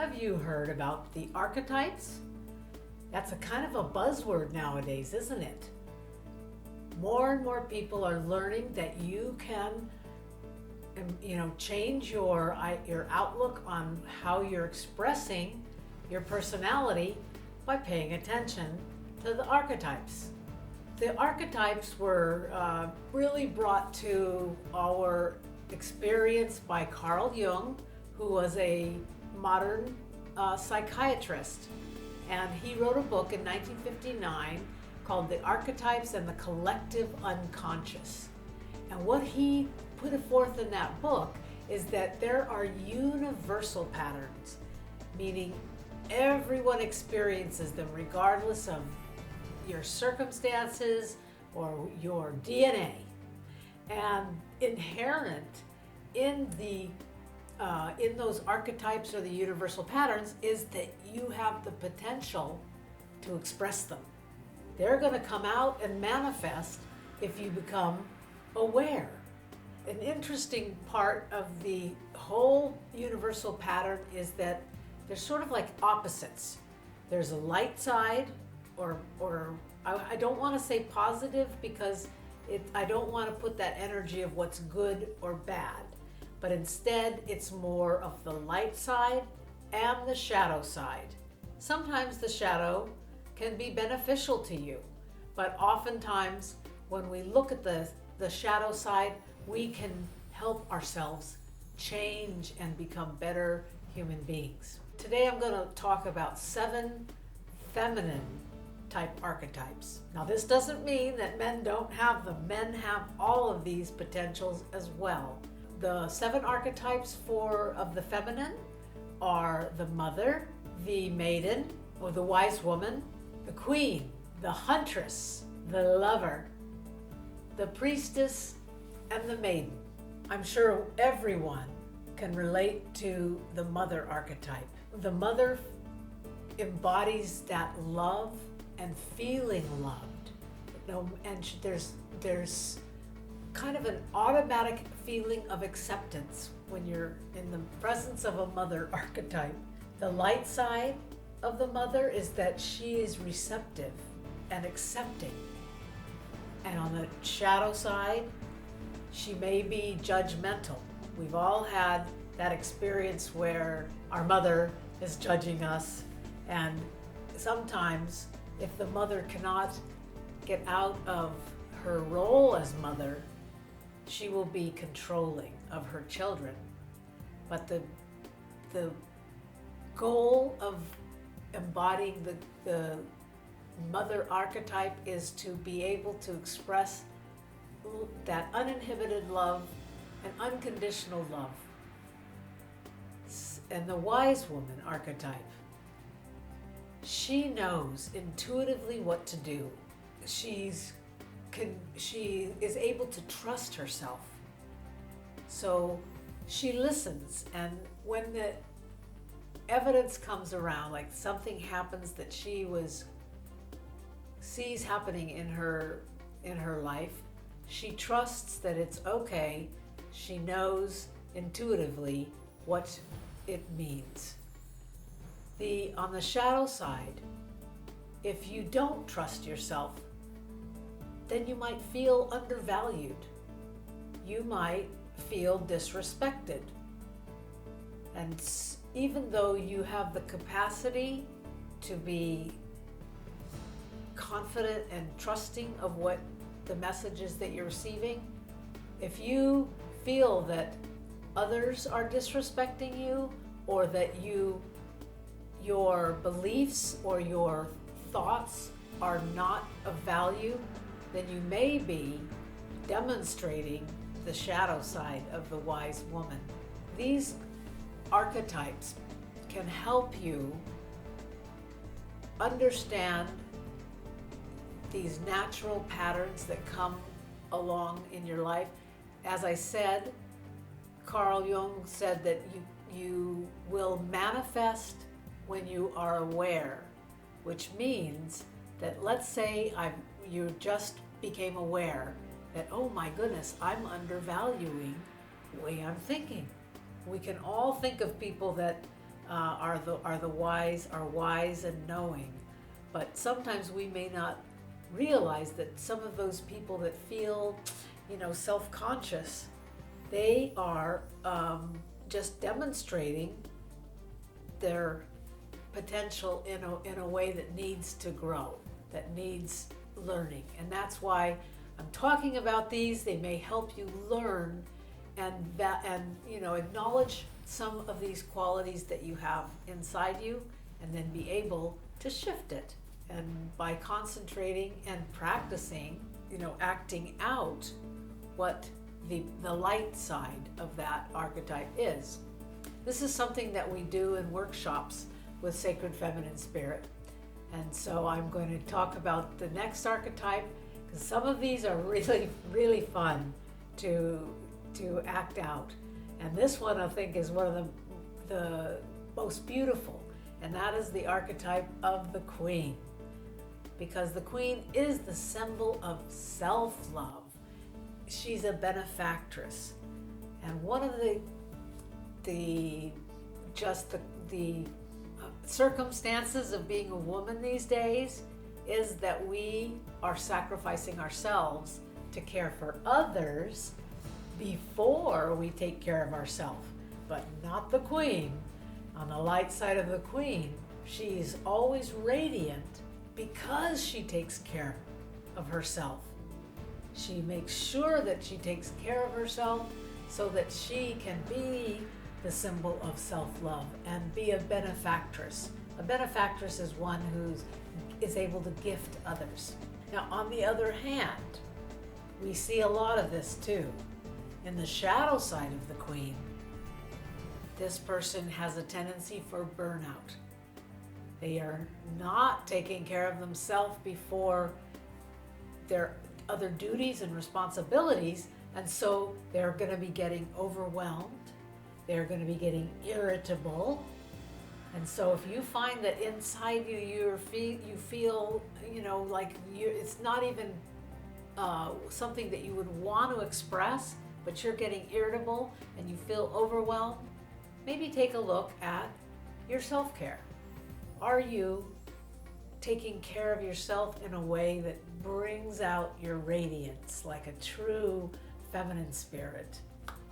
Have you heard about the archetypes? That's a kind of a buzzword nowadays, isn't it? More and more people are learning that you can, change your outlook on how you're expressing your personality by paying attention to the archetypes. The archetypes were really brought to our experience by Carl Jung, who was a modern psychiatrist. And he wrote a book in 1959 called The Archetypes and the Collective Unconscious. And what he put forth in that book is that there are universal patterns, meaning everyone experiences them regardless of your circumstances or your DNA. And inherent in those archetypes or the universal patterns is that you have the potential to express them. They're going to come out and manifest if you become aware. An interesting part of the whole universal pattern is that they're sort of like opposites. There's a light side, or I don't want to say positive because I don't want to put that energy of what's good or bad, but instead it's more of the light side and the shadow side. Sometimes the shadow can be beneficial to you, but oftentimes when we look at the shadow side, we can help ourselves change and become better human beings. Today I'm going to talk about 7 feminine type archetypes. Now this doesn't mean that men don't have them. Men have all of these potentials as well. The 7 archetypes of the feminine are the mother, the maiden, or the wise woman, the queen, the huntress, the lover, the priestess, and the maiden. I'm sure everyone can relate to the mother archetype. The mother embodies that love and feeling loved. And there's kind of an automatic feeling of acceptance when you're in the presence of a mother archetype. The light side of the mother is that she is receptive and accepting. And on the shadow side, she may be judgmental. We've all had that experience where our mother is judging us, and sometimes if the mother cannot get out of her role as mother, she will be controlling of her children. But the goal of embodying the mother archetype is to be able to express that uninhibited love and unconditional love. And the wise woman archetype, she knows intuitively what to do. She is able to trust herself. So she listens, and when the evidence comes around, like something happens that she sees happening in her life, she trusts that it's okay. She knows intuitively what it means. On the shadow side, if you don't trust yourself, then you might feel undervalued. You might feel disrespected. And even though you have the capacity to be confident and trusting of what the messages that you're receiving, if you feel that others are disrespecting you, or that your beliefs or your thoughts are not of value, then you may be demonstrating the shadow side of the wise woman. These archetypes can help you understand these natural patterns that come along in your life. As I said, Carl Jung said that you will manifest when you are aware, which means that, let's say you just became aware that, oh my goodness, I'm undervaluing the way I'm thinking. We can all think of people that are wise and knowing, but sometimes we may not realize that some of those people that feel, self-conscious, they are just demonstrating their potential in a way that needs to grow, that needs learning. And that's why I'm talking about these. They may help you learn and acknowledge some of these qualities that you have inside you, and then be able to shift it. And by concentrating and practicing, acting out what the light side of that archetype is. This is something that we do in workshops with Sacred Feminine Spirit. And so I'm going to talk about the next archetype, because some of these are really, really fun to act out. And this one I think is one of the most beautiful, and that is the archetype of the Queen. Because the Queen is the symbol of self-love. She's a benefactress. And one of the circumstances of being a woman these days is that we are sacrificing ourselves to care for others before we take care of ourselves. But not the Queen. On the light side of the Queen, she's always radiant because she takes care of herself. She makes sure that she takes care of herself so that she can be the symbol of self-love and be a benefactress. A benefactress is one who is able to gift others. Now, on the other hand, we see a lot of this too. In the shadow side of the Queen, this person has a tendency for burnout. They are not taking care of themselves before their other duties and responsibilities, and so they're going to be getting overwhelmed. They're going to be getting irritable. And so if you find that inside you you feel like it's not even something that you would want to express, but you're getting irritable and you feel overwhelmed, maybe take a look at your self-care. Are you taking care of yourself in a way that brings out your radiance like a true feminine spirit?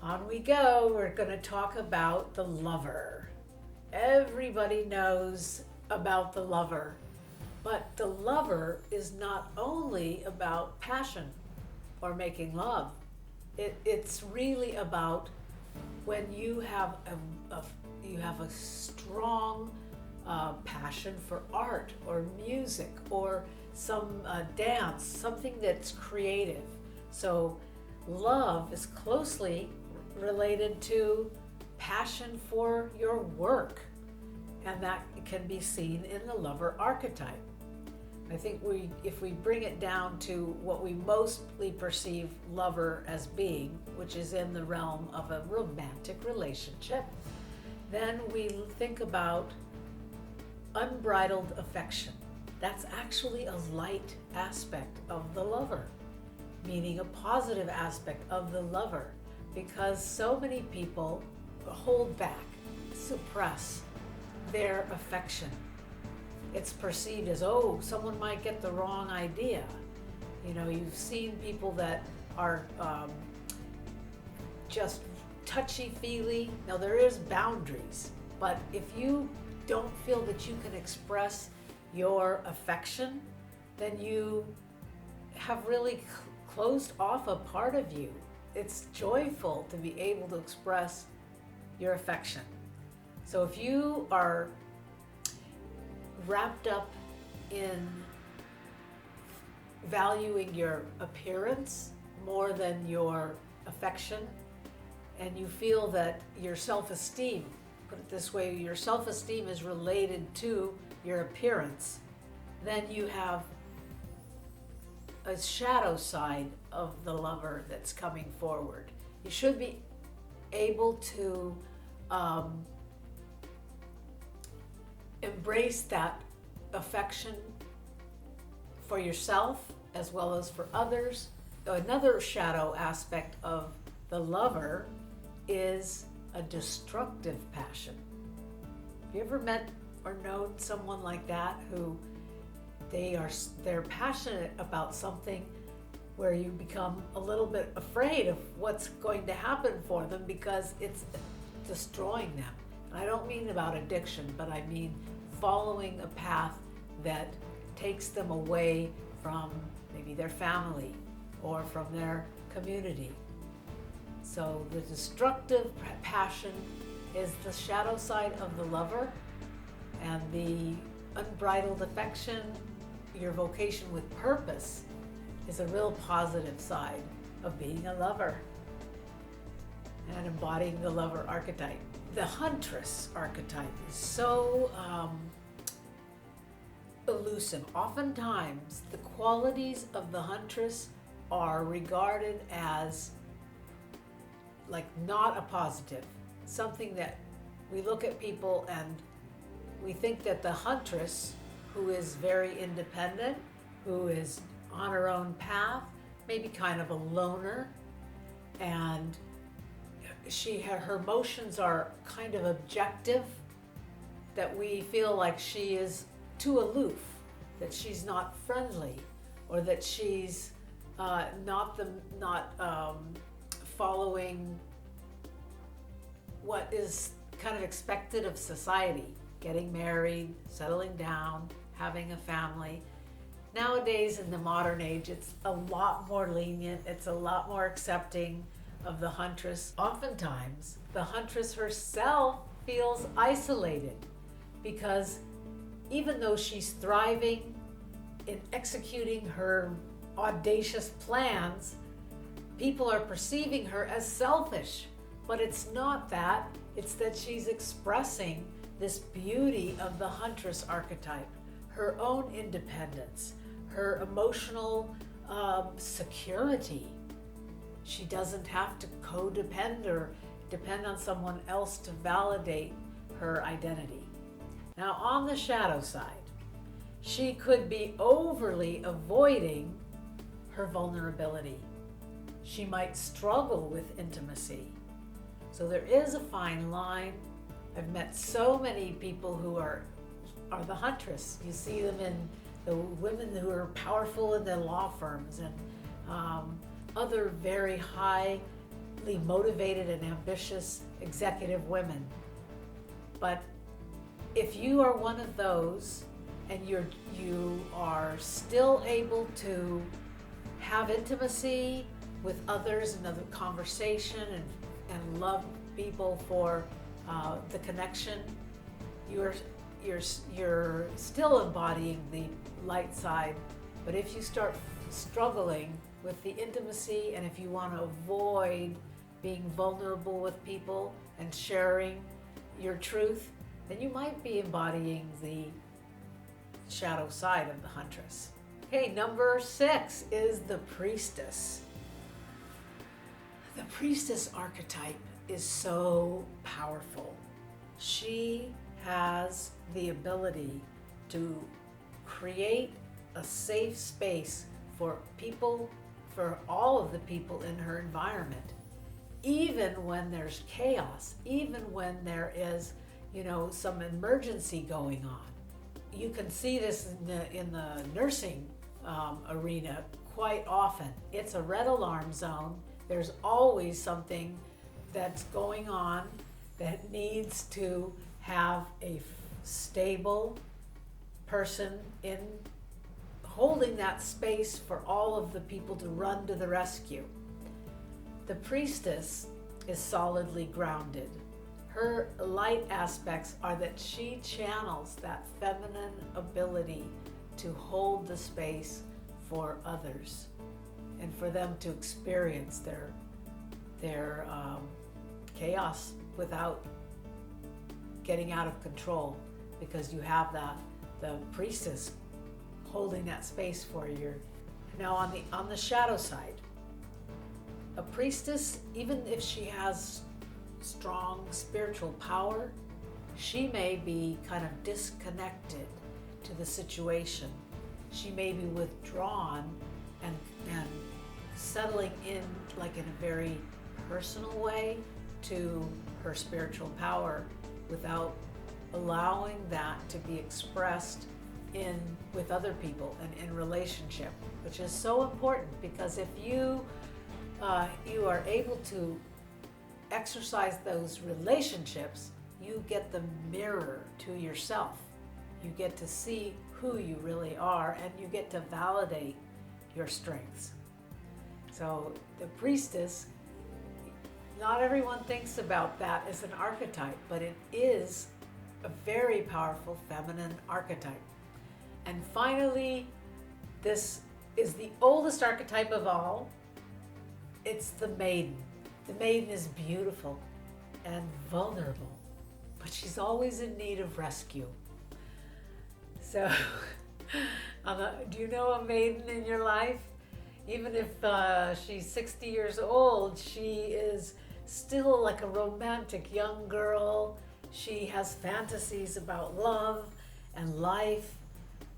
On we go. We're going to talk about the lover. Everybody knows about the lover, but the lover is not only about passion or making love. It's really about when you have a strong passion for art or music or some dance, something that's creative. So love is closely related to passion for your work, and that can be seen in the lover archetype. I think if we bring it down to what we mostly perceive lover as being, which is in the realm of a romantic relationship, then we think about unbridled affection. That's actually a light aspect of the lover, meaning a positive aspect of the lover, because so many people hold back, suppress their affection. It's perceived as, someone might get the wrong idea. You've seen people that are just touchy-feely. Now, there is boundaries, but if you don't feel that you can express your affection, then you have really closed off a part of you. It's joyful to be able to express your affection. So if you are wrapped up in valuing your appearance more than your affection, and you feel that your self-esteem, put it this way, your self-esteem is related to your appearance, then you have a shadow side of the lover that's coming forward. You should be able to embrace that affection for yourself as well as for others. Another shadow aspect of the lover is a destructive passion. Have you ever met or known someone like that who they're passionate about something where you become a little bit afraid of what's going to happen for them because it's destroying them? And I don't mean about addiction, but I mean following a path that takes them away from maybe their family or from their community. So the destructive passion is the shadow side of the lover, and the unbridled affection, your vocation with purpose, is a real positive side of being a lover and embodying the lover archetype. The huntress archetype is so elusive. Oftentimes, the qualities of the huntress are regarded as like not a positive, something that we look at people and we think that the huntress, who is very independent, who is on her own path, maybe kind of a loner, and her emotions are kind of objective, that we feel like she is too aloof, that she's not friendly, or that she's not following what is kind of expected of society, getting married, settling down, having a family. Nowadays, in the modern age, it's a lot more lenient, it's a lot more accepting of the huntress. Oftentimes, the huntress herself feels isolated because even though she's thriving in executing her audacious plans, people are perceiving her as selfish. But it's not that, it's that she's expressing this beauty of the huntress archetype, her own independence, her emotional security. She doesn't have to codepend or depend on someone else to validate her identity. Now, on the shadow side, she could be overly avoiding her vulnerability. She might struggle with intimacy. So there is a fine line. I've met so many people who are the huntress. You see them in the women who are powerful in their law firms and other very highly motivated and ambitious executive women. But if you are one of those and you are still able to have intimacy with others and other conversation and love people for the connection, you're still embodying the light side. But if you start struggling with the intimacy, and if you want to avoid being vulnerable with people and sharing your truth, then you might be embodying the shadow side of the huntress. Okay, number 6 is the priestess. The priestess archetype is so powerful. She has the ability to create a safe space for people, for all of the people in her environment, even when there's chaos, even when there is, some emergency going on. You can see this in the nursing arena quite often. It's a red alarm zone. There's always something that's going on that needs to have a stable person in holding that space for all of the people to run to the rescue. The priestess is solidly grounded. Her light aspects are that she channels that feminine ability to hold the space for others and for them to experience their chaos without getting out of control, because you have the priestess holding that space for you. Now on the shadow side, a priestess, even if she has strong spiritual power, she may be kind of disconnected to the situation. She may be withdrawn and settling in like in a very personal way to her spiritual power without allowing that to be expressed in with other people and in relationship, which is so important, because if you are able to exercise those relationships, you get the mirror to yourself. You get to see who you really are, and you get to validate your strengths. So the priestess, not everyone thinks about that as an archetype, but it is a very powerful feminine archetype. And finally, this is the oldest archetype of all. It's the maiden. The maiden is beautiful and vulnerable, but she's always in need of rescue. So, do you know a maiden in your life? Even if she's 60 years old, she is still like a romantic young girl. She has fantasies about love and life,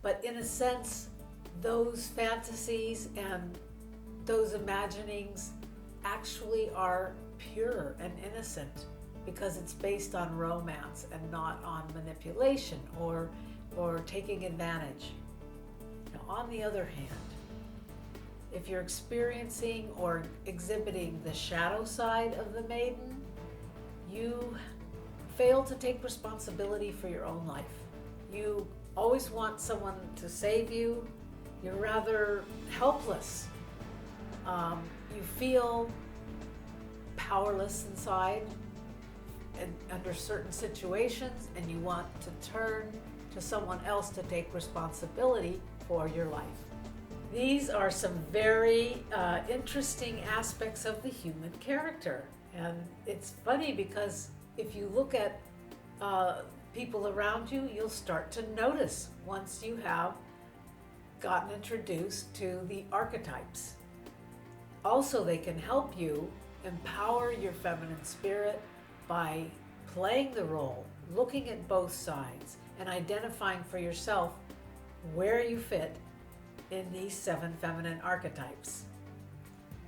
but in a sense, those fantasies and those imaginings actually are pure and innocent, because it's based on romance and not on manipulation or taking advantage. Now, on the other hand, if you're experiencing or exhibiting the shadow side of the maiden, you fail to take responsibility for your own life. You always want someone to save you. You're rather helpless. You feel powerless inside and under certain situations, and you want to turn to someone else to take responsibility for your life. These are some very interesting aspects of the human character. And it's funny because if you look at people around you, you'll start to notice once you have gotten introduced to the archetypes. Also, they can help you empower your feminine spirit by playing the role, looking at both sides, and identifying for yourself where you fit in these 7 feminine archetypes.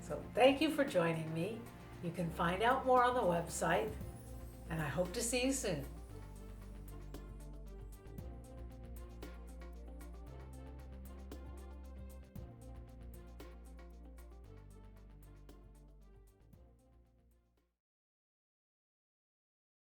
So thank you for joining me. You can find out more on the website, and I hope to see you soon.